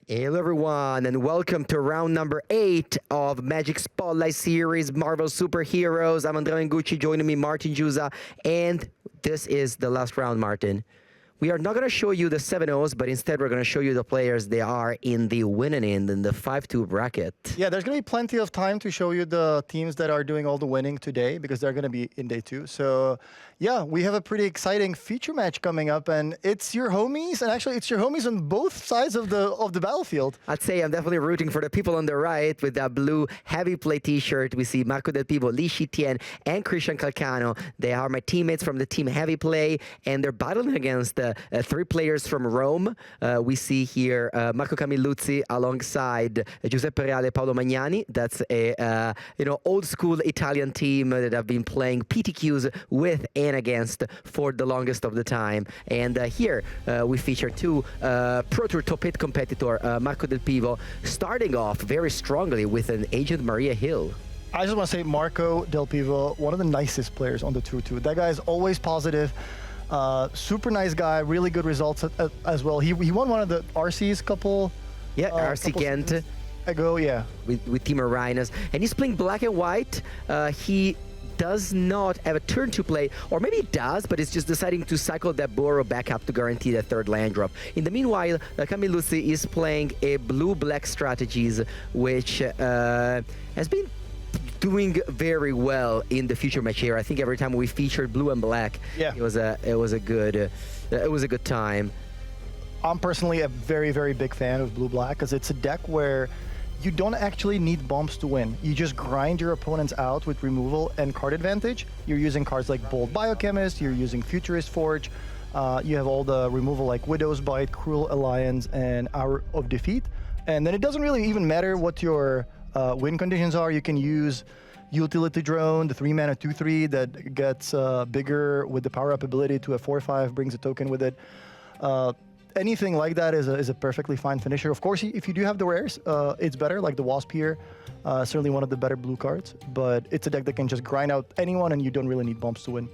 Hello everyone and welcome to round number 8 of Magic Spotlight Series Marvel Superheroes. I'm Andrea Gucci, joining me Martin Juza, and this is the last round, Martin. We are not going to show you the 7-0s, but instead we're going to show you the players they are in the winning end in the 5-2 bracket. Yeah, there's going to be plenty of time to show you the teams that are doing all the winning today because they're going to be in day 2. So, yeah, we have a pretty exciting feature match coming up, and it's your homies, and actually it's your homies on both sides of the battlefield. I'd say I'm definitely rooting for the people on the right with that blue heavy play t-shirt. We see Marco Del Pivo, Hörzi and Christian Calcano. They are my teammates from the team heavy play, and they're battling against 3 players from Rome. We see here Marco Camilluzzi alongside Giuseppe Reale e Paolo Magnani. That's a old school Italian team that I've been playing PTQs with and against for the longest of the time. And here we feature 2 Pro Tour Top 8 competitor, Marco Del Pivo, starting off very strongly with an Agent Maria Hill. I just want to say Marco Del Pivo, one of the nicest players on the 2-2. That guy is always positive. Super nice guy, really good results as well. He won one of the RCs couple. Yeah, RC Ghent ago, yeah. With Team Arenas. And he's playing black and white. He does not have a turn to play, or maybe he does, but it's just deciding to cycle that Burrow back up to guarantee that 3rd land drop. In the meanwhile, Camilluzzi is playing a blue-black strategies, which has been doing very well in the future match here. I think every time we featured blue and black, yeah, it was a good time. I'm personally a very, very big fan of blue-black because it's a deck where you don't actually need bombs to win. You just grind your opponents out with removal and card advantage. You're using cards like Bold Biochemist, you're using Futurist Forge, you have all the removal like Widow's Bite, Cruel Alliance, and Hour of Defeat. And then it doesn't really even matter what your win conditions are. You can use Utility Drone, the 3-mana 2/3 that gets bigger with the power-up ability to a 4/5, brings a token with it. Anything like that is a perfectly fine finisher. Of course, if you do have the rares, it's better, like the Wasp here. Certainly one of the better blue cards, but it's a deck that can just grind out anyone and you don't really need bombs to win.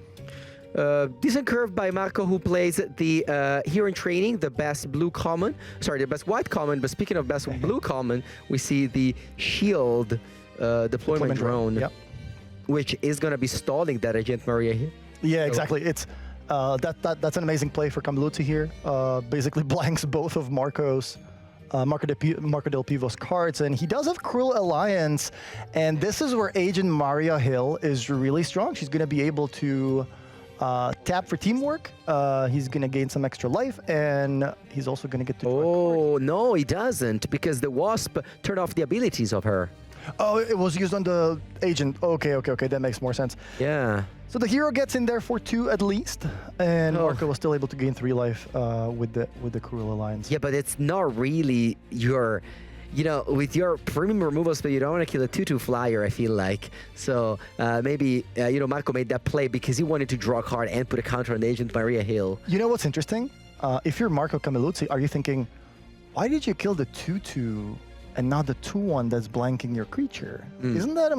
Decent curve by Marco, who plays the Hero in Training, the best blue common. Sorry, the best white common, but speaking of best blue common, we see the Shield deployment drone, yep, which is going to be stalling that Agent Maria here. Yeah, exactly. It's that's an amazing play for Camilluzzi here. Basically blanks both of Marco Del Pivo's cards, and he does have Cruel Alliance, and this is where Agent Maria Hill is really strong. She's going to be able to tap for teamwork. He's going to gain some extra life, and he's also going to get to draw a card. No, he doesn't, because the Wasp turned off the abilities of her. Oh, it was used on the Agent. Okay, that makes more sense. Yeah. So the hero gets in there for 2 at least, and Marco was still able to gain 3 life with the Cruel Alliance. Yeah, but it's not really your, with your premium removals, but you don't want to kill a 2/2 flyer, I feel like. So maybe, Marco made that play because he wanted to draw a card and put a counter on the Agent Maria Hill. You know what's interesting? If you're Marco Camilluzzi, are you thinking, why did you kill the 2/2 and not the 2/1 that's blanking your creature? Isn't that,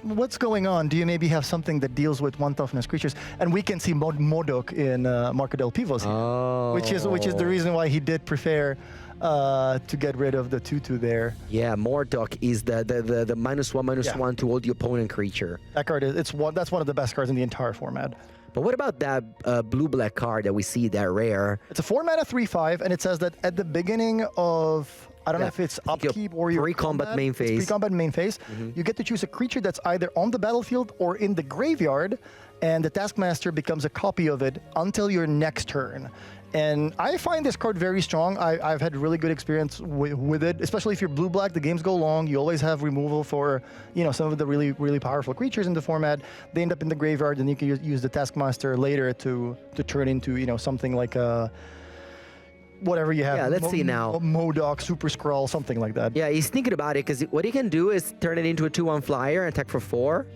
what's going on? Do you maybe have something that deals with 1 toughness creatures? And we can see Modok in Marco Del Pivo's here, which is the reason why he did prefer to get rid of the 2/2 there. Yeah, Mordok is the -1/-1 to all the opponent creature. That card that's one of the best cards in the entire format. But what about that blue-black card that we see, that rare? It's a 4-mana 3/5, and it says that at the beginning of, I don't know if it's upkeep or your pre-combat main phase. Pre-combat main phase. You get to choose a creature that's either on the battlefield or in the graveyard, and the Taskmaster becomes a copy of it until your next turn. And I find this card very strong. I've had really good experience with it, especially if you're blue-black. The games go long. You always have removal for, some of the really, really powerful creatures in the format. They end up in the graveyard, and you can use the Taskmaster later to turn into, something like a whatever you have. Yeah, let's see now. Modok, Super Skrull, something like that. Yeah, he's thinking about it, because what he can do is turn it into a 2/1 flyer and attack for 4.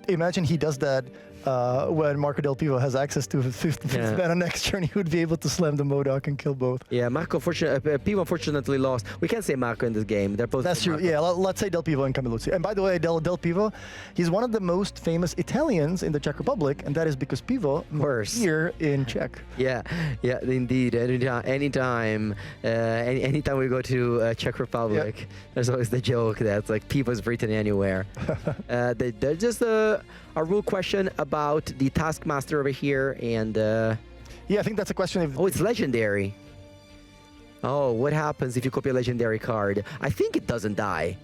Imagine he does that when Marco Del Pivo has access to the fifth mana next turn, he would be able to slam the Modok and kill both. Yeah, Pivo unfortunately lost. We can't say Marco in this game. They're both. That's true. Marco. Yeah, let's say Del Pivo and Camilluzzi. And by the way, Del Pivo, he's one of the most famous Italians in the Czech Republic, and that is because Pivo is here in Czech. Yeah, indeed. Anytime we go to Czech Republic, there's always the joke that's like Pivo's written anywhere. There's just a rule question about the Taskmaster over here, and yeah, I think that's a question of... Oh, it's legendary. Oh, what happens if you copy a legendary card? I think it doesn't die.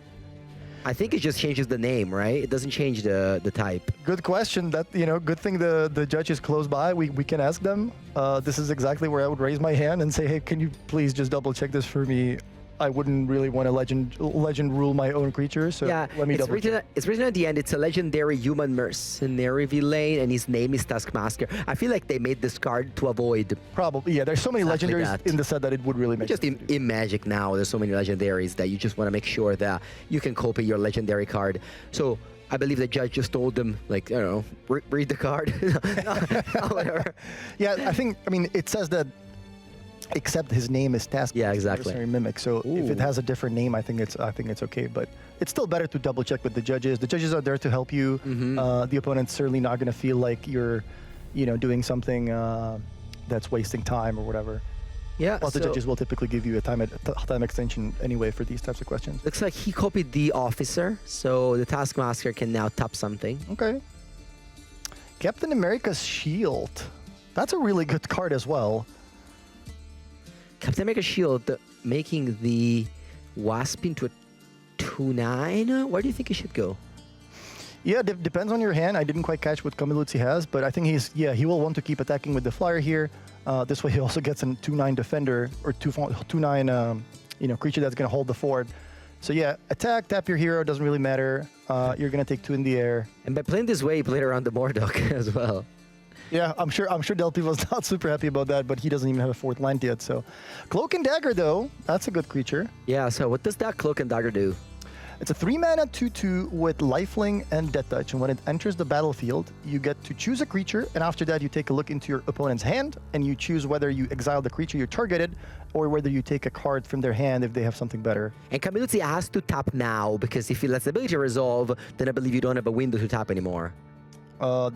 I think it just changes the name, right? It doesn't change the type. Good question. That, good thing the judge is close by. We can ask them. This is exactly where I would raise my hand and say, hey, can you please just double check this for me? I wouldn't really want a legend rule my own creature, so let me double check. It's written at the end. It's a legendary human mercenary villain, and his name is Taskmaster. I feel like they made this card to avoid. Probably, yeah. There's so many legendaries in the set that it would really make sense. Just in Magic now, there's so many legendaries that you just want to make sure that you can copy your legendary card. So I believe the judge just told them, like, I don't know, read the card. Whatever. Yeah, I mean, it says that. Except his name is Taskmaster. Yeah, exactly. Mimic. So if it has a different name, I think it's okay. But it's still better to double check with the judges. The judges are there to help you. The opponent's certainly not going to feel like you're, doing something that's wasting time or whatever. Yeah. Plus, the judges will typically give you a time extension anyway for these types of questions. Looks like he copied the officer, so the Taskmaster can now tap something. Okay. Captain America's Shield. That's a really good card as well. Captain America Shield making the Wasp into a 2/9. Where do you think he should go? Yeah, depends on your hand. I didn't quite catch what Camilluzzi has, but I think he will want to keep attacking with the flyer here. This way he also gets a 2/9 defender or 2/9 creature that's going to hold the fort. So yeah, attack, tap your hero, doesn't really matter. You're going to take 2 in the air. And by playing this way, he played around the Mordok as well. Yeah, I'm sure Del Pivo's not super happy about that, but he doesn't even have a 4th land yet. So, Cloak and Dagger though, that's a good creature. Yeah. So what does that Cloak and Dagger do? It's a 3-mana 2/2 with Lifelink and Death Touch, and when it enters the battlefield, you get to choose a creature, and after that, you take a look into your opponent's hand, and you choose whether you exile the creature you targeted, or whether you take a card from their hand if they have something better. And Camilluzzi has to tap now, because if he lets the ability resolve, then I believe you don't have a window to tap anymore.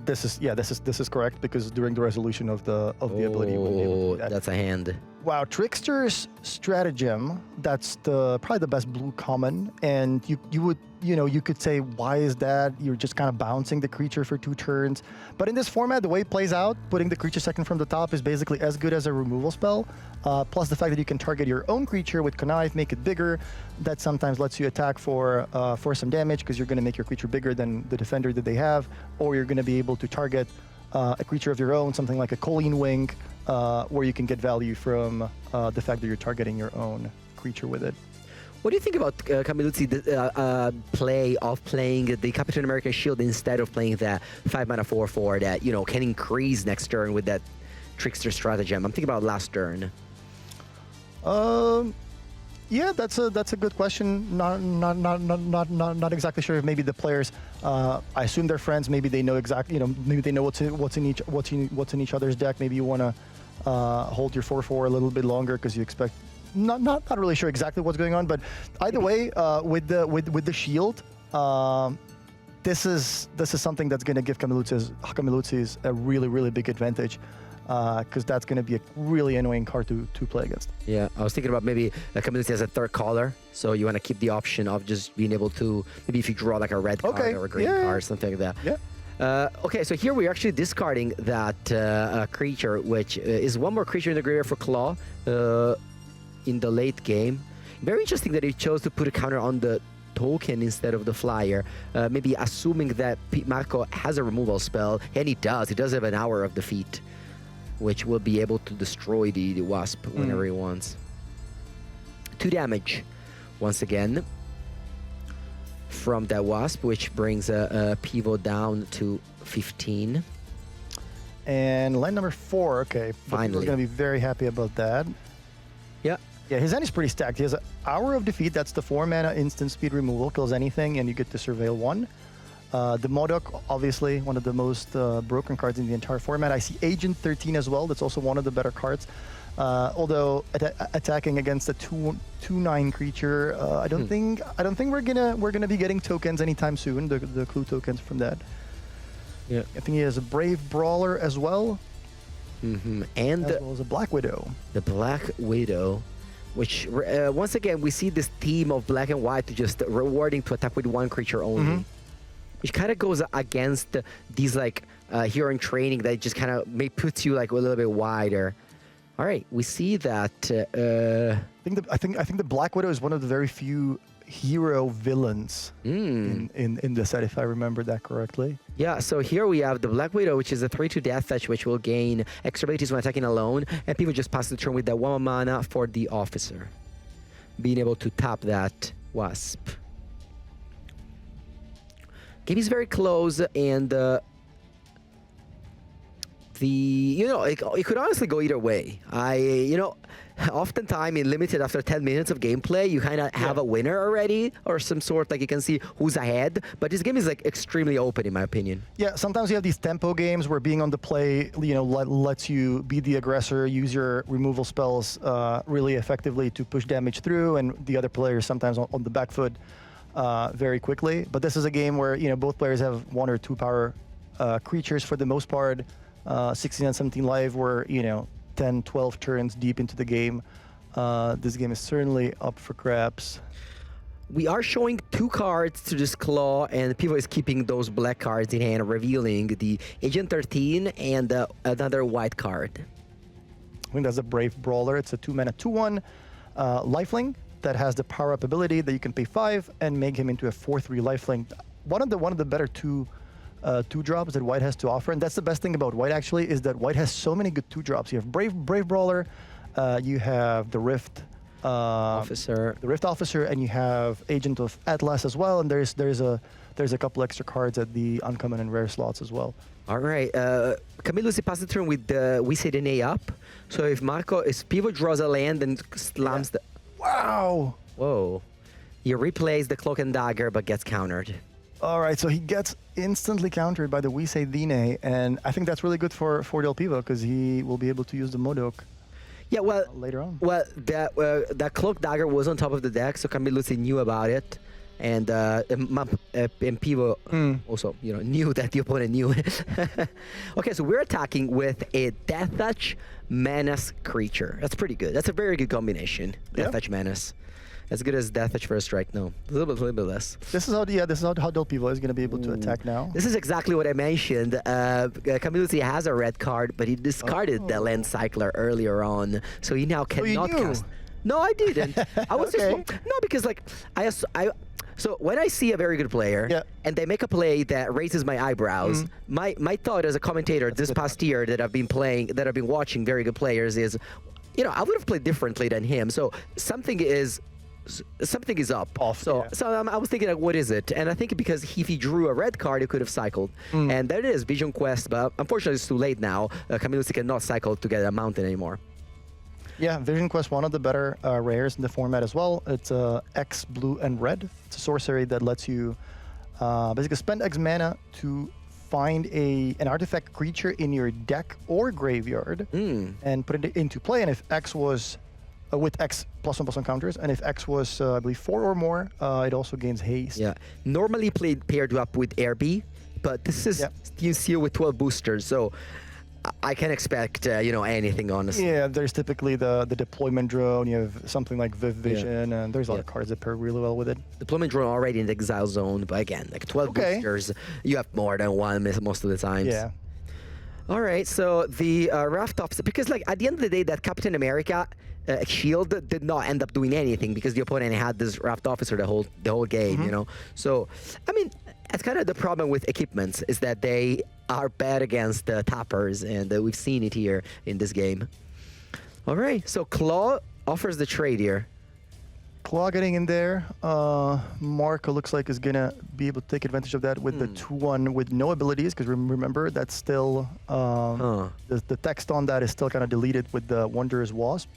This is correct, because during the resolution of the ability, you wouldn't be able to do that. That's a hand. Wow, Trickster's Stratagem. That's probably the best blue common, and you could say, why is that? You're just kind of bouncing the creature for 2 turns. But in this format, the way it plays out, putting the creature second from the top is basically as good as a removal spell. Plus the fact that you can target your own creature with Connive, make it bigger. That sometimes lets you attack for some damage, because you're going to make your creature bigger than the defender that they have, or you're going to be able to target a creature of your own, something like a Colleen Wing, where you can get value from the fact that you're targeting your own creature with it. What do you think about Camilluzzi's play of playing the Captain America Shield instead of playing that 5-mana 4/4 that can increase next turn with that Trickster Stratagem? I'm thinking about last turn. Yeah, that's a good question. Not exactly sure if maybe the players. I assume they're friends. Maybe they know exactly. Maybe they know what's in each other's deck. Maybe you want to hold your 4/4 a little bit longer because you expect. Not really sure exactly what's going on, but either way, with the shield, this is something that's going to give Camilluzzi's a really big advantage. Because that's going to be a really annoying card to play against. Yeah, I was thinking about maybe Camilluzzi has a 3rd color, so you want to keep the option of just being able to, maybe if you draw like a red card or a green card, something like that. Yeah. Okay, so here we're actually discarding that creature, which is one more creature in the graveyard for Claw in the late game. Very interesting that he chose to put a counter on the token instead of the flyer, maybe assuming that Marco has a removal spell, and he does. He does have an Hour of Defeat, which will be able to destroy the Wasp whenever he wants. 2 damage, once again, from that Wasp, which brings a Pivo down to 15. And line number 4, okay. Finally. He's going to be very happy about that. Yeah. Yeah, his hand is pretty stacked. He has an Hour of Defeat. That's the 4-mana instant speed removal. Kills anything, and you get to surveil 1. The Modok, obviously, one of the most broken cards in the entire format. I see Agent 13 as well. That's also one of the better cards. Although attacking against a 2/9 creature, I don't think we're gonna be getting tokens anytime soon. The clue tokens from that. Yeah. I think he has a Brave Brawler as well. Mm-hmm. And as well as a Black Widow. The Black Widow, which once again we see this theme of black and white to just rewarding to attack with one creature only. Which kind of goes against these like hero in training that just kind of puts you like a little bit wider. All right, we see that. I think the Black Widow is one of the very few hero villains in the set, if I remember that correctly. Yeah, so here we have the Black Widow, which is a 3/2 death fetch, which will gain extra abilities when attacking alone, and people just pass the turn with the 1 mana for the officer, being able to tap that Wasp. Game is very close, and it could honestly go either way. Oftentimes in limited, after 10 minutes of gameplay, you kind of have a winner already, or some sort, like you can see who's ahead. But this game is like extremely open, in my opinion. Yeah, sometimes you have these tempo games where being on the play, lets you be the aggressor, use your removal spells really effectively to push damage through, and the other players sometimes on the back foot very quickly. But this is a game where both players have 1 or 2 power creatures for the most part. 16 and 17 live, were 10, 12 turns deep into the game. This game is certainly up for grabs. We are showing 2 cards to this claw, and Pivo is keeping those black cards in hand, revealing the Agent 13 and another white card. I think that's a Brave Brawler. It's a 2-mana 2/1 lifelink that has the power-up ability that you can pay 5 and make him into a 4/3 lifelink. One of the better two drops that White has to offer, and that's the best thing about White actually, is that White has so many good 2 drops. You have Brave Brawler, you have the Rift Officer, and you have Agent of Atlas as well. And there's a couple extra cards at the uncommon and rare slots as well. All right, Camille passes the turn with the We Say the Nay up. So if Pivo draws a land and slams the. Wow. Whoa. He replays the Cloak and Dagger, but gets countered. All right, so he gets instantly countered by the We Say Dine, and I think that's really good for Del Pivo because he will be able to use the Modok. Yeah, well, later on. Well, that Cloak Dagger was on top of the deck, so Camille knew about it, and Pivo also knew that the opponent knew. Okay, so we're attacking with a Death Touch Menace creature. That's pretty good. That's a very good combination. Death Touch Menace. As good as Death Touch First Strike, no. A little bit less. This is how Del Pivo is going to be able to attack now. This is exactly what I mentioned. Camille has a red card, but he discarded the Land Cycler earlier on, so he now cannot cast. No, I didn't. I was just because so when I see a very good player and they make a play that raises my eyebrows, my thought as a commentator this past year that I've been watching very good players is, I would have played differently than him. So something is up. So I was thinking, like, what is it? And I think because if he drew a red card, he could have cycled. And there it is, Vision Quest. But unfortunately, it's too late now. Camille cannot cycle to get a mountain anymore. Yeah, Vision Quest, one of the better rares in the format as well. It's X, blue, and red. It's a sorcery that lets you basically spend X mana to find an artifact creature in your deck or graveyard and put it into play. And if X was with X +1/+1 counters, and if X was, I believe, 4 or more, it also gains haste. Yeah, normally paired up with Airby, but this is Steam Seal with 12 boosters, so I can expect anything, honestly. Yeah, there's typically the deployment drone. You have something like Viv Vision, and there's a lot of cards that pair really well with it. Deployment drone already in the exile zone, but again, like 12 boosters, you have more than one most of the times. Yeah. All right, so the Raft Officer, because like at the end of the day, that Captain America shield did not end up doing anything because the opponent had this Raft Officer the whole game, So, I mean, that's kind of the problem with equipments, is that they are bad against tappers, and we've seen it here in this game. All right, so Claw offers the trade here. Claw getting in there. Marco looks like is gonna be able to take advantage of that with the 2/1 with no abilities, because remember that's still the text on that is still kind of deleted with the Wondrous Wasp.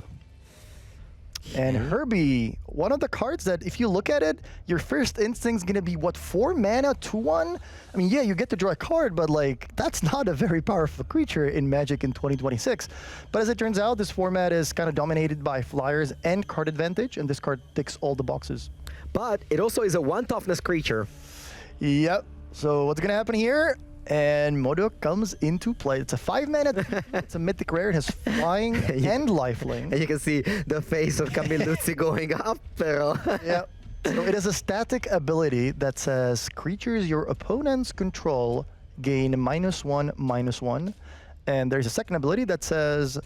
And Herbie, one of the cards that if you look at it, your first instinct's going to be, what, 4 mana, 2/1? I mean, yeah, you get to draw a card, but like that's not a very powerful creature in Magic in 2026. But as it turns out, this format is kind of dominated by flyers and card advantage, and this card ticks all the boxes. But it also is a 1 toughness creature. Yep. So what's going to happen here? And Modok comes into play. It's a 5 mana. It's a mythic rare. It has flying and lifelink. And you can see the face of Camilluzzi going up, pero. Yeah. So it is a static ability that says creatures your opponents control gain -1/-1. And there's a second ability that says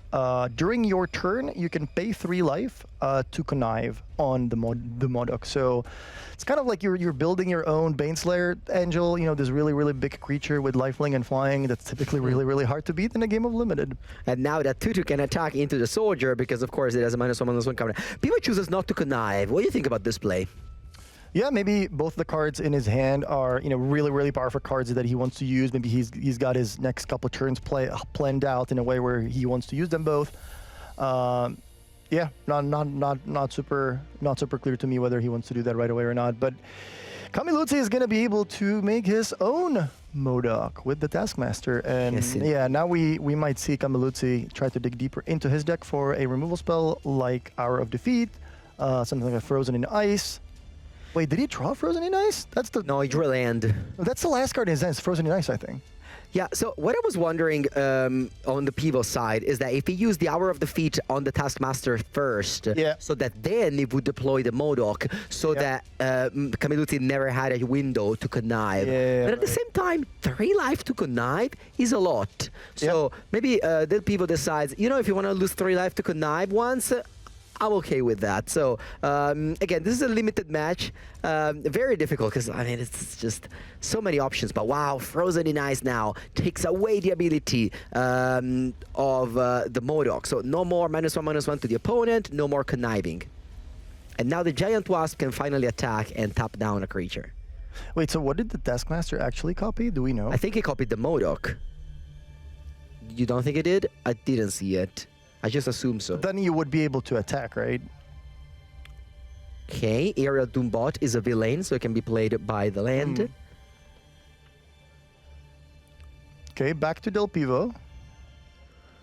during your turn you can pay 3 life to connive on the Modok. So it's kind of like you're building your own Baneslayer Angel. You know, this really big creature with lifelink and flying that's typically really hard to beat in a game of limited. And now that 2/2 can attack into the soldier because of course it has a -1/-1 counter. Pivo chooses not to connive. What do you think about this play? Yeah, maybe both the cards in his hand are, you know, really powerful cards that he wants to use. Maybe he's got his next couple of turns planned out in a way where he wants to use them both. Yeah, not super clear to me whether he wants to do that right away or not. But Camilluzzi is going to be able to make his own Modok with the Taskmaster, and Yes, yeah, now we might see Camilluzzi try to dig deeper into his deck for a removal spell like Hour of Defeat, something like a Frozen in Ice. Wait, did he draw Frozen in Ice? That's the No, he drew land. That's the last card in his hand. It's Frozen in Ice, I think. Yeah, so what I was wondering on the Pivo side is that if he used the Hour of Defeat on the Taskmaster first, so that then he would deploy the Modok, so that Camilluzzi never had a window to connive. But at the same time, 3 life to connive is a lot. So maybe Del Pivo decides, you know, if you want to lose 3 life to connive once, I'm okay with that. So again, this is a limited match, very difficult because I mean it's just so many options. But wow, Frozen in Ice now takes away the ability of the Modok. So no more -1/-1 to the opponent, no more conniving. And now the Giant Wasp can finally attack and tap down a creature. Wait, so what did the Taskmaster actually copy? Do we know? I think he copied the Modok. You don't think he did? I didn't see it. I just assume so. Then you would be able to attack, right? Okay, Aerial Doombot is a villain, so it can be played by the land. Okay, back to Del Pivo.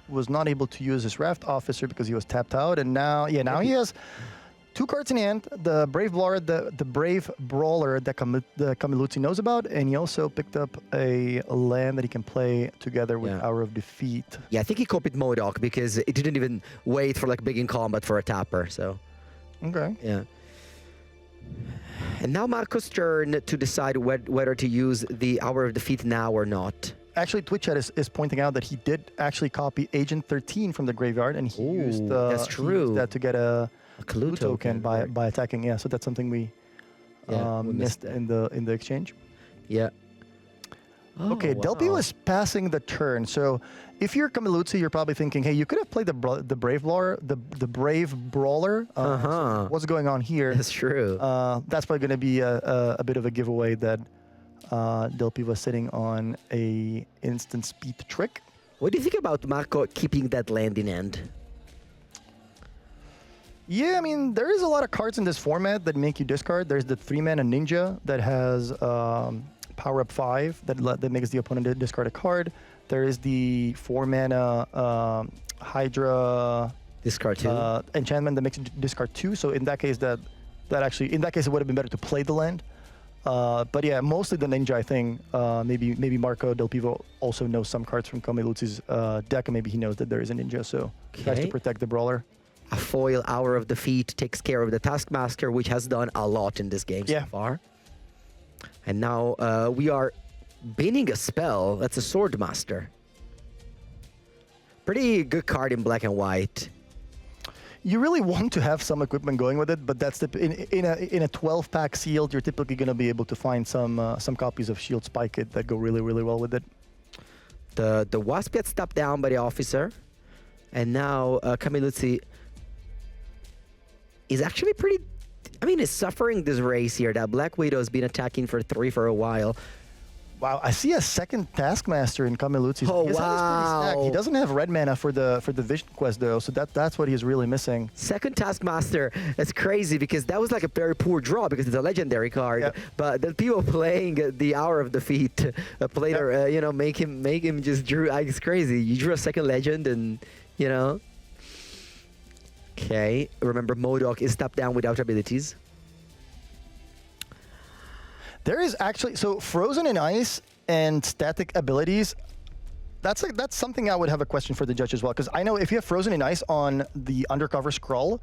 Was not able to use his Raft Officer because he was tapped out, and now, now he has 2 cards in hand, the Brave Brawler that Camilluzzi knows about, and he also picked up a land that he can play together with Hour of Defeat. Yeah, I think he copied Modok because it didn't even wait for like big in combat for a tapper, so. Okay. Yeah. And now Marco's turn to decide whether to use the Hour of Defeat now or not. Actually, Twitch chat is pointing out that he did actually copy Agent 13 from the graveyard, and he used that's true. He used that to get a clue token by attacking. Yeah, so that's something we missed in the exchange. Yeah. Okay, Del Pivo is passing the turn. So if you're Camilluzzi, you're probably thinking, hey, you could have played the Brave Brawler. So what's going on here? That's true. That's probably going to be a bit of a giveaway that Del Pivo is sitting on a instant speed trick. What do you think about Marco keeping that land in hand? Yeah, I mean, there is a lot of cards in this format that make you discard. There's the 3-mana Ninja that has Power Up 5 that makes the opponent discard a card. There is the 4-mana Hydra discard 2 enchantment that makes you discard 2. So in that case, it would have been better to play the land. But yeah, mostly the Ninja, I think. Maybe Marco Del Pivo also knows some cards from Camilluzzi's deck, and maybe he knows that there is a Ninja, so he tries to protect the Brawler. A foil Hour of Defeat takes care of the Taskmaster, which has done a lot in this game so far. And now we are binning a spell. That's a Swordmaster. Pretty good card in black and white. You really want to have some equipment going with it, but that's in a 12-pack sealed, you're typically going to be able to find some copies of Shield Spike It that go really well with it. The Wasp gets tapped down by the Officer, and now Camilluzzi is actually pretty. I mean, is suffering this race here. That Black Widow has been attacking for 3 for a while. Wow, I see a second Taskmaster in Camiluzzi's. Oh, His hand is pretty stacked. wow. He doesn't have red mana for the Vision Quest though, so that's what he's really missing. Second Taskmaster, that's crazy because that was like a very poor draw because it's a legendary card. Yep. But the people playing the Hour of Defeat played, Yep. make him just drew. It's crazy. You drew a second legend and, Okay, remember MODOK is tapped down without abilities. There is actually so Frozen in Ice and static abilities. That's something I would have a question for the judge as well, because I know if you have Frozen in Ice on the Undercover Scroll,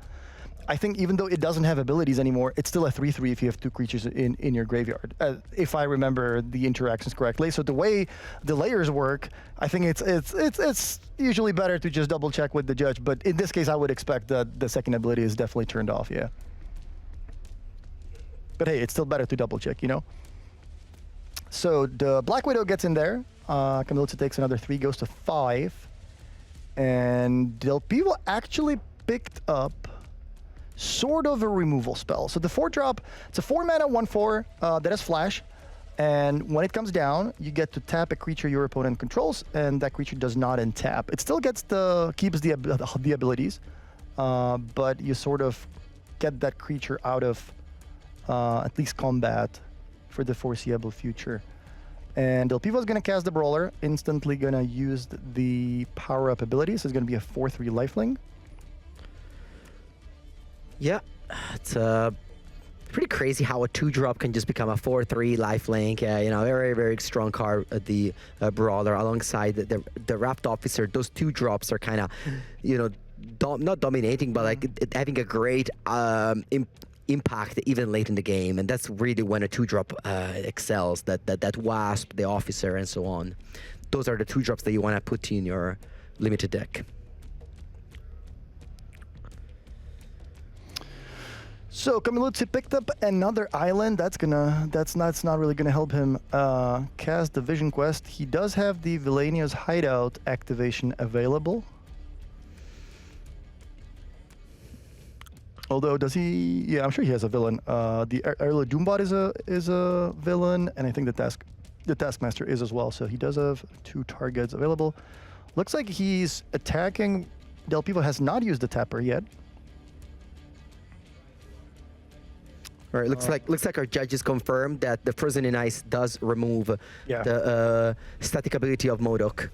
I think even though it doesn't have abilities anymore, it's still a 3/3 if you have 2 creatures in your graveyard, if I remember the interactions correctly. So the way the layers work, I think it's usually better to just double check with the judge. But in this case, I would expect that the second ability is definitely turned off. Yeah. But hey, it's still better to double check, So the Black Widow gets in there. Camiluzzi takes another 3, goes to 5. And Del Pivo actually picked up sort of a removal spell. So the 4-drop, it's a 4-mana 1/4 that has flash. And when it comes down, you get to tap a creature your opponent controls, and that creature does not untap. It still keeps the abilities, but you sort of get that creature out of at least combat for the foreseeable future. And Del Pivo is going to cast the Brawler, instantly going to use the power-up abilities. So it's going to be a 4/3 lifelink. Yeah, it's pretty crazy how a 2-drop can just become a 4/3 lifelink. Very, very strong card, the Brawler, alongside the Rapt Officer. Those 2-drops are kind of, not dominating, but like having a great impact even late in the game, and that's really when a 2-drop excels. That Wasp, the Officer, and so on. Those are the 2-drops that you want to put in your limited deck. So Camiluzzi picked up another island. That's not really gonna help him cast the Vision Quest. He does have the Vilenia's Hideout activation available. Although, does he? Yeah, I'm sure he has a villain. The Erla Doombot is a villain, and I think the Taskmaster is as well. So he does have 2 targets available. Looks like he's attacking. Del Pivo has not used the Tapper yet. All right, looks like our judges confirmed that the Frozen in Ice does remove the static ability of MODOK.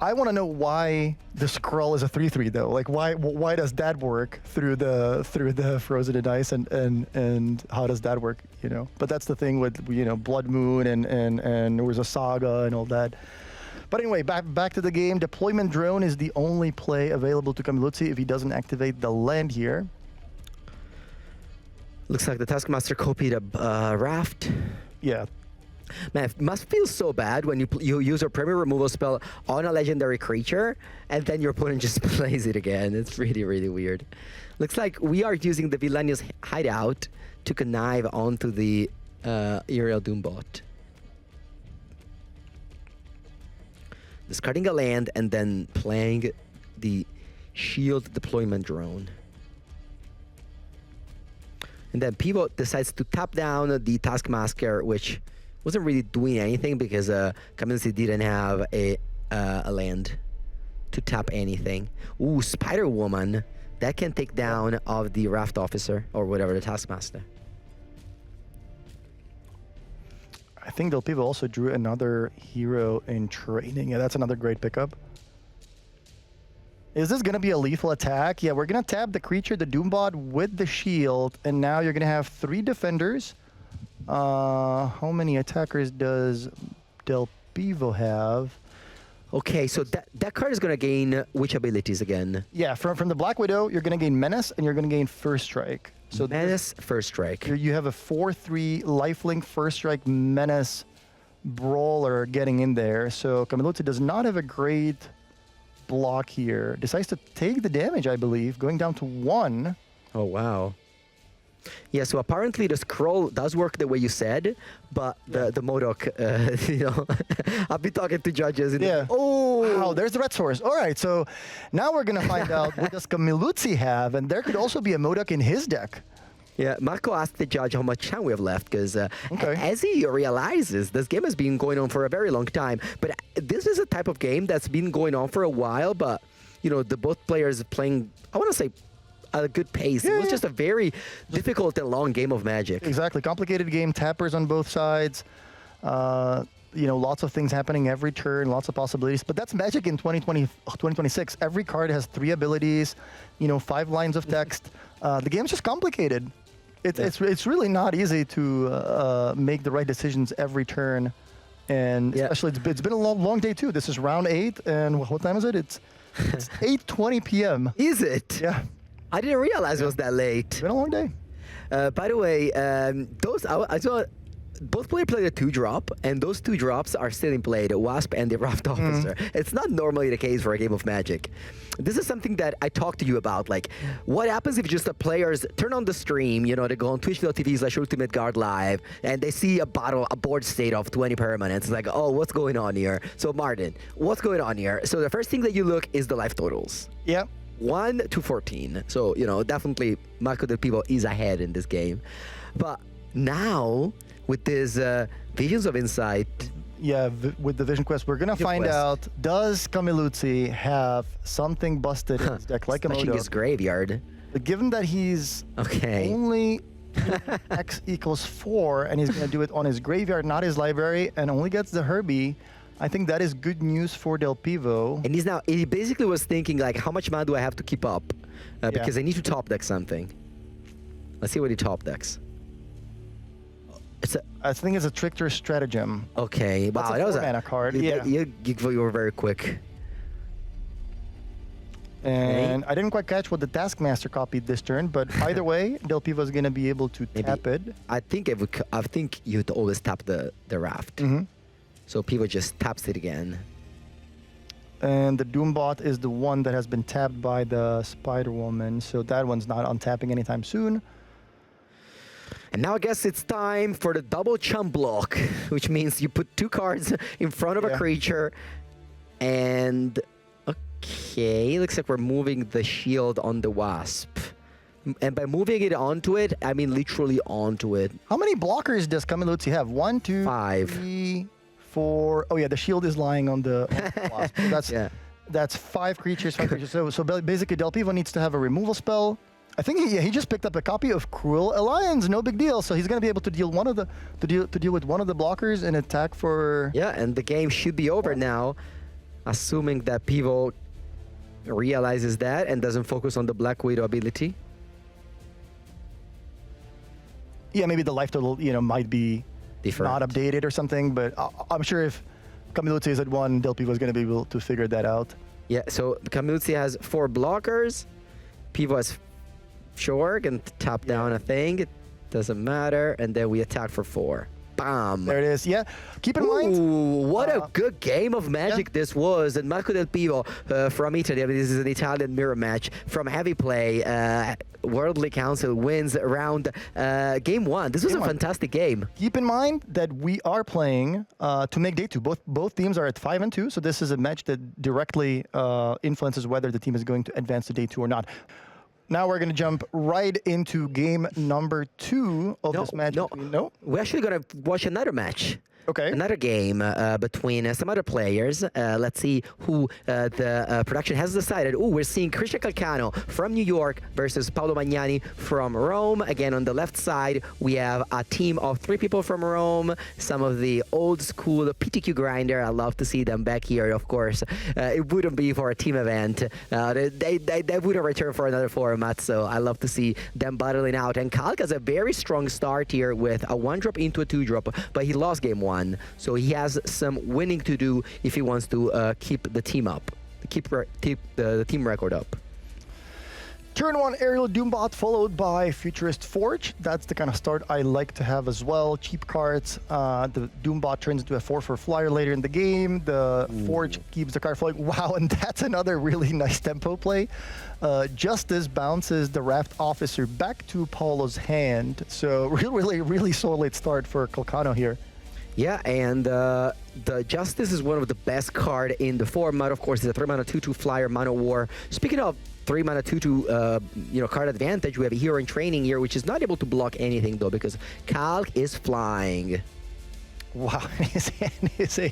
I want to know why the scroll is a 3/3 though. Like why does that work through the Frozen in Ice, and how does that work? But that's the thing with Blood Moon and there was a Saga and all that. But anyway, back to the game. Deployment Drone is the only play available to Camiluzzi if he doesn't activate the land here. Looks like the Taskmaster copied a Raft. Yeah. Man, it must feel so bad when you use a premier removal spell on a legendary creature, and then your opponent just plays it again. It's really, really weird. Looks like we are using the Vilenia's Hideout to connive onto the Aerial Doombot. Discarding a land and then playing the Shield Deployment Drone. And then Pivo decides to tap down the Taskmaster, which wasn't really doing anything because Camiluzzi didn't have a land to tap anything. Ooh, Spider Woman. That can take down of the Raft Officer or whatever, the Taskmaster. I think Del Pivo also drew another hero in training. Yeah, that's another great pickup. Is this going to be a lethal attack? Yeah, we're going to tap the creature, the Doombot, with the shield, and now you're going to have 3 defenders. How many attackers does Del Pivo have? Okay, so that card is going to gain which abilities again? Yeah, from the Black Widow, you're going to gain Menace, and you're going to gain First Strike. So Menace, First Strike. You have a 4/3 lifelink First Strike Menace Brawler getting in there. So Camiluzzi does not have a great block here. Decides to take the damage, I believe, going down to 1. Oh, wow. Yeah, so apparently the scroll does work the way you said, but the MODOK, I've been talking to judges. And Yeah. Oh! Wow, there's the red source. All right, so now we're going to find out what does Camiluzzi have, and there could also be a MODOK in his deck. Yeah, Marco asked the judge how much time we have left because Okay. as he realizes, this game has been going on for a very long time. But this is a type of game that's been going on for a while, but, you know, the both players playing, I want to say, at a good pace. It was just a very difficult and long game of Magic. Exactly. Complicated game, tappers on both sides. You know, lots of things happening every turn, lots of possibilities. But that's Magic in 2026. Every card has 3 abilities, you know, 5 lines of text. The game's just complicated. It's really not easy to make the right decisions every turn. And especially, it's been a long day too. This is round 8, and what time is it? It's 8:20 p.m. Is it? Yeah. I didn't realize it was that late. It's been a long day. By the way, I saw both players played a 2-drop, and those 2 drops are still in play, the Wasp and the Raft Officer. It's not normally the case for a game of Magic. This is something that I talked to you about, like, what happens if just the players turn on the stream, you know, they go on twitch.tv/Ultimate Guard Live, and they see a board state of 20 permanents. It's like, oh, what's going on here? So, Martin, what's going on here? So the first thing that you look is the life totals. Yeah. 1 to 14. So, you know, definitely Marco Del Pivo is ahead in this game. But now, with this Visions of Insight... Yeah, with the Vision Quest, we're going to find out, does Camiluzzi have something busted in his deck, like a Smashing his graveyard. But given that he's only X equals 4, and he's going to do it on his graveyard, not his library, and only gets the Herbie, I think that is good news for Del Pivo. And he basically was thinking, like, how much mana do I have to keep up? Because I need to top deck something. Let's see what he top decks. I think it's a Trickster Stratagem. Okay, wow, that was a mana card. You were very quick. And I didn't quite catch what the Taskmaster copied this turn, but either way, Del Pivo is going to be able to tap it. I think you'd always tap the Raft. So Pivo just taps it again. And the Doombot is the one that has been tapped by the Spider Woman, so that one's not untapping anytime soon. And now I guess it's time for the double chump block, which means you put 2 cards in front of a creature. And okay, looks like we're moving the shield on the Wasp. And by moving it onto it, I mean literally onto it. How many blockers does Camiluzzi have? 1, 2, 5. 3, 4. Oh yeah, the shield is lying on the Wasp. So that's 5 creatures. 5 creatures. So basically, Del Pivo needs to have a removal spell. I think he just picked up a copy of Cruel Alliance. No big deal. So he's going to be able to deal deal with one of the blockers and attack for. Yeah, and the game should be over now, assuming that Pivo realizes that and doesn't focus on the Black Widow ability. Yeah, maybe the life total, you know, might be different, not updated or something. But I'm sure if Camiluzzi is at 1, Del Pivo is going to be able to figure that out. Yeah. So Camiluzzi has 4 blockers. Pivo has. Sure, can tap down a thing. It doesn't matter. And then we attack for 4. Bam. There it is. Yeah. Keep in mind. What a good game of Magic this was. And Marco Del Pivo from Italy. I mean, this is an Italian mirror match from Heavy Play. Worldly Council wins around game 1. This was a fantastic game. Keep in mind that we are playing to make day 2. Both teams are at 5 and 2. So this is a match that directly influences whether the team is going to advance to day 2 or not. Now we're going to jump right into game number 2 of this match. No, we're actually going to watch another match. Okay. Another game between some other players. Let's see who the production has decided. Oh, we're seeing Christian Calcano from New York versus Paolo Magnani from Rome. Again, on the left side, we have a team of 3 people from Rome. Some of the old school PTQ grinder. I love to see them back here, of course. It wouldn't be for a team event. They wouldn't return for another format, so I love to see them battling out. And Calc has a very strong start here with a 1-drop into a 2-drop, but he lost game 1. So he has some winning to do if he wants to keep the team up, keep the team record up. Turn 1 Aerial Doombot followed by Futurist Forge. That's the kind of start I like to have as well. Cheap cards. The Doombot turns into a 4/4 flyer later in the game. The Forge keeps the card flowing. Wow, and that's another really nice tempo play. Justice bounces the Raft Officer back to Paulo's hand. So really solid start for Calcano here. Yeah, and the Justice is one of the best card in the format. Of course, it's a 3-mana 2/2 flyer, Mono War. Speaking of 3 mana 2/2 card advantage. We have a hero in training here, which is not able to block anything though because Calc is flying. Wow, his hand is a.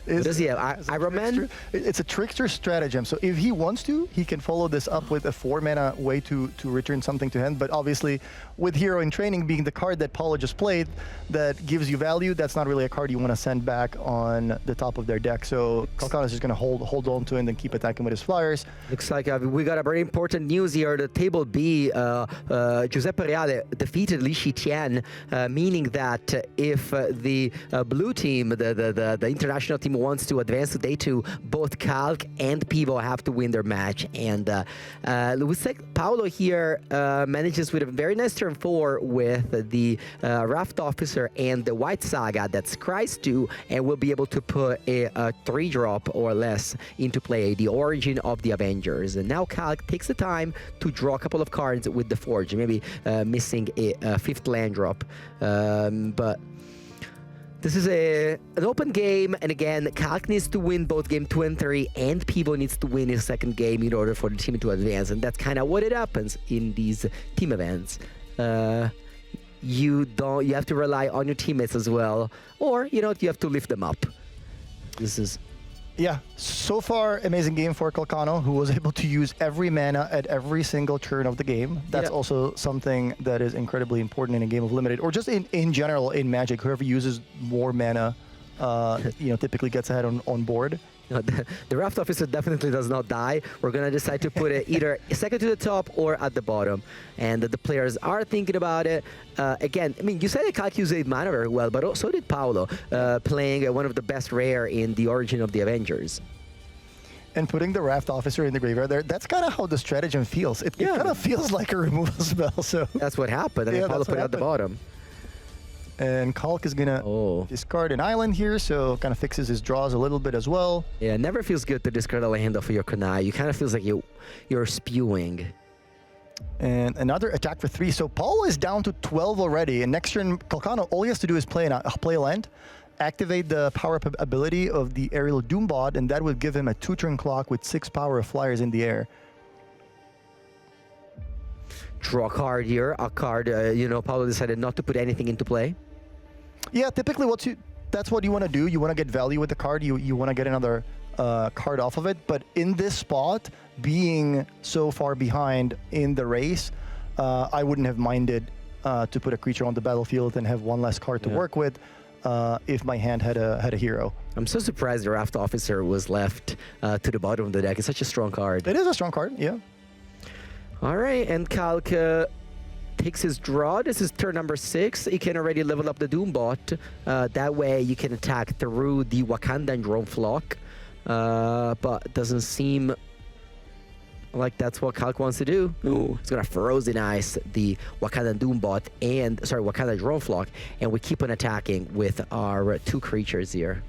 Does he have Iron Man? It's a trickster stratagem. So if he wants to, he can follow this up with a 4-mana way to return something to hand. But obviously, with Hero in Training being the card that Paulo just played, that gives you value, that's not really a card you want to send back on the top of their deck. So Calcano is just going to hold on to it and then keep attacking with his flyers. Looks like we got a very important news here. The table B, Giuseppe Reale defeated Li Shitian, meaning that if the blue team, the international team, wants to advance to day 2, both Calc and Pivo have to win their match. And looks like Paolo here manages with a very nice turn 4 with the Raft Officer and the White Saga that scries 2 and will be able to put a 3-drop or less into play, the Origin of the Avengers. And now Calc takes the time to draw a couple of cards with the Forge, maybe missing a 5th land drop. But this is an open game, and again, Calc needs to win both game 2 and 3, and Pivo needs to win his second game in order for the team to advance, and that's kind of what it happens in these team events. You have to rely on your teammates as well, or you have to lift them up. This is. Yeah, so far, amazing game for Calcano, who was able to use every mana at every single turn of the game. That's also something that is incredibly important in a game of Limited, or just in general in Magic. Whoever uses more mana, typically gets ahead on board. The Raft Officer definitely does not die. We're going to decide to put it either second to the top or at the bottom. And the players are thinking about it. Again, I mean, you said that Calc used 8 mana very well, but so did Paolo, playing one of the best rare in the Origin of the Avengers. And putting the Raft Officer in the graveyard there, that's kind of how the stratagem feels. It kind of feels like a removal spell. So that's what happened. And Paolo put it at the bottom. And Calc is going to discard an island here, so kind of fixes his draws a little bit as well. Yeah, it never feels good to discard a land off of your Kunai. You kind of feels like you're spewing. And another attack for 3. So Paul is down to 12 already. And next turn, Calcano, all he has to do is play a land, activate the power-up ability of the Aerial Doombot, and that would give him a 2-turn clock with 6 power of flyers in the air. Draw a card here, Paulo decided not to put anything into play. Yeah, typically that's what you want to do. You want to get value with the card. You want to get another card off of it. But in this spot, being so far behind in the race, I wouldn't have minded to put a creature on the battlefield and have one less card to work with if my hand had a hero. I'm so surprised the Raft Officer was left to the bottom of the deck. It's such a strong card. It is a strong card, yeah. All right, and Calc takes his draw. This is turn number 6. He can already level up the Doombot. That way you can attack through the Wakandan Drone Flock. But it doesn't seem like that's what Calc wants to do. Ooh, it's going to Frozen Ice the Wakandan Doombot Wakandan Drone Flock. And we keep on attacking with our 2 creatures here.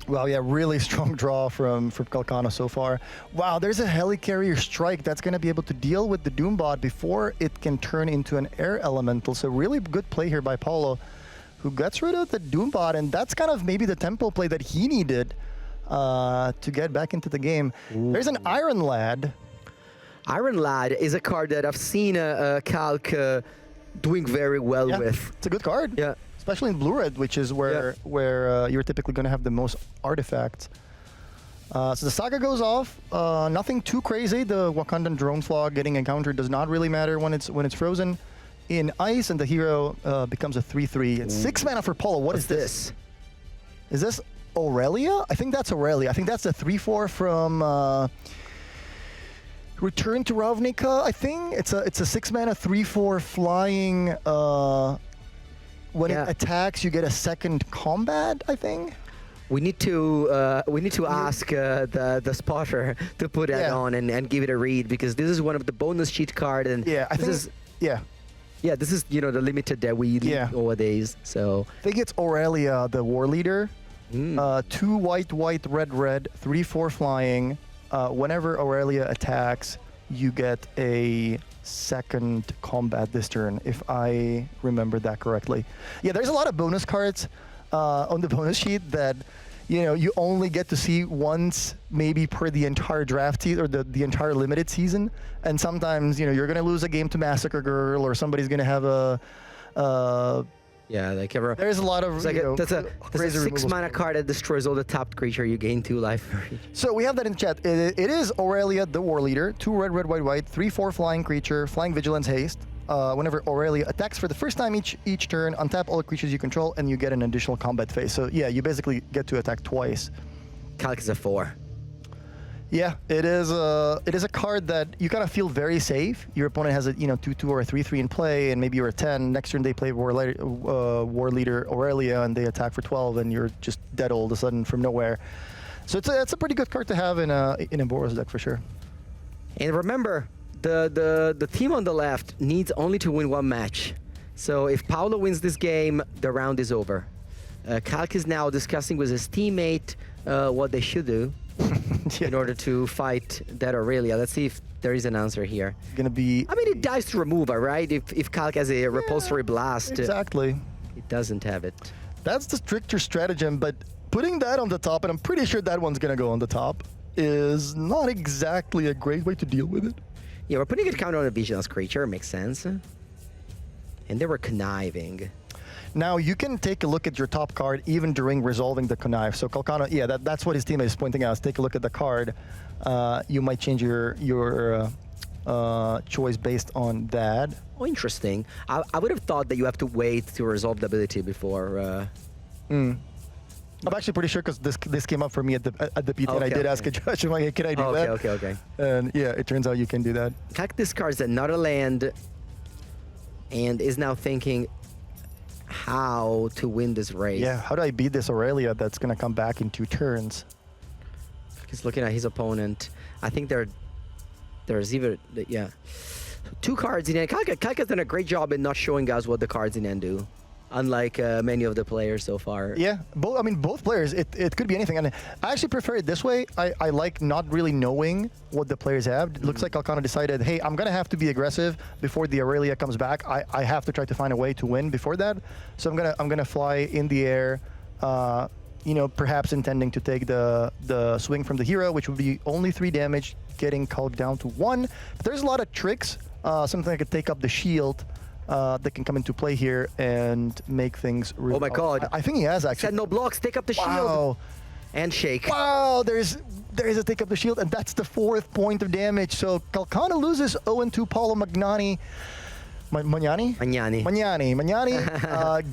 Well, yeah, really strong draw from Calcano so far. Wow, there's a Helicarrier Strike that's going to be able to deal with the Doombot before it can turn into an Air Elemental. So really good play here by Paulo, who gets rid of the Doombot, and that's kind of maybe the tempo play that he needed to get back into the game. Ooh. There's an Iron Lad. Iron Lad is a card that I've seen Calc doing very well with. It's a good card. Yeah. Especially in blue-red, which is where you're typically going to have the most artifacts. So the Saga goes off. Nothing too crazy. The Wakandan Drone Flock getting encountered does not really matter when it's frozen in ice, and the hero becomes a 3/3. It's 6 mana for Paulo. What's this? Is this Aurelia? I think that's Aurelia. I think that's the 3/4 from Return to Ravnica. I think it's a 6 mana 3/4 flying. When it attacks, you get a second combat, I think. We need to ask the spotter to put that on and give it a read, because this is one of the bonus cheat card, and this is the limited that we leave nowadays. So I think it's Aurelia, the War Leader. 2 white, red, 3/4 flying. Whenever Aurelia attacks, you get a second combat this turn, if I remember that correctly. Yeah, there's a lot of bonus cards on the bonus sheet that you only get to see once maybe per the entire draft season or the entire limited season. And sometimes, you're going to lose a game to Massacre Girl, or somebody's going to have yeah, like there's a lot of it's like that's a crazy 6-mana card that destroys all the tapped creature. You gain 2 life for each. So we have that in chat. It is Aurelia, the War Leader, 2 red, red, white, white, 3/4 flying creature, flying vigilance, haste. Whenever Aurelia attacks for the first time each turn, untap all the creatures you control, and you get an additional combat phase. So yeah, you basically get to attack twice. Calc is a 4. Yeah, it is a card that you kind of feel very safe. Your opponent has a 2/2 or a 3/3 in play, and maybe you're a 10. Next turn they play War Leader Aurelia, and they attack for 12, and you're just dead all of a sudden from nowhere. So it's a pretty good card to have in a Boros deck for sure. And remember, the team on the left needs only to win 1 match. So if Paolo wins this game, the round is over. Calc is now discussing with his teammate what they should do. Yeah. In order to fight that Aurelia. Let's see if there is an answer here. Gonna be. I mean, it dies to removal, right? If Calc has a repulsory blast, exactly. It doesn't have it. That's the stricter stratagem, but putting that on the top, and I'm pretty sure that one's gonna go on the top, is not exactly a great way to deal with it. Yeah, we're putting a counter on a vigilance creature. Makes sense. And they were conniving. Now, you can take a look at your top card even during resolving the connive. So Calcano, yeah, that's what his team is pointing out. Take a look at the card. You might change your choice based on that. Oh, interesting. I would have thought that you have to wait to resolve the ability before. I'm actually pretty sure because this came up for me at the PT, and I did ask a judge, I'm like, hey, can I do that? Okay. And yeah, it turns out you can do that. Calc discards another land and is now thinking how to win this race. Yeah, how do I beat this Aurelia that's going to come back in 2 turns? He's looking at his opponent. I think there's even, yeah. 2 cards in hand. Calc has done a great job in not showing us what the cards in hand do, unlike many of the players so far. Yeah, both players, it could be anything. And I actually prefer it this way. I like not really knowing what the players have. It looks like Calcano decided, hey, I'm going to have to be aggressive before the Aurelia comes back. I have to try to find a way to win before that. So I'm gonna fly in the air, perhaps intending to take the swing from the hero, which would be only 3 damage, getting Calc down to 1. But there's a lot of tricks. Something that could take up the shield. That can come into play here and make things really... Oh my god. I think he has actually. Said no blocks, take up the shield. Wow. And shake. Wow, there is a take up the shield, and that's the 4th point of damage. So Calcano loses 0-2 Paolo Magnani. Magnani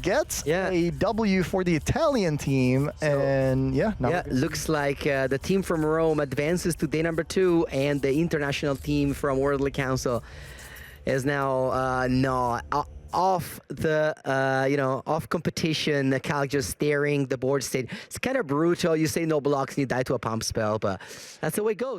gets a W for the Italian team, and looks like the team from Rome advances to day number 2, and the international team from Worldly Council is now off the off competition. Calc just staring the board state. It's kind of brutal. You say no blocks and you die to a pump spell, but that's the way it goes.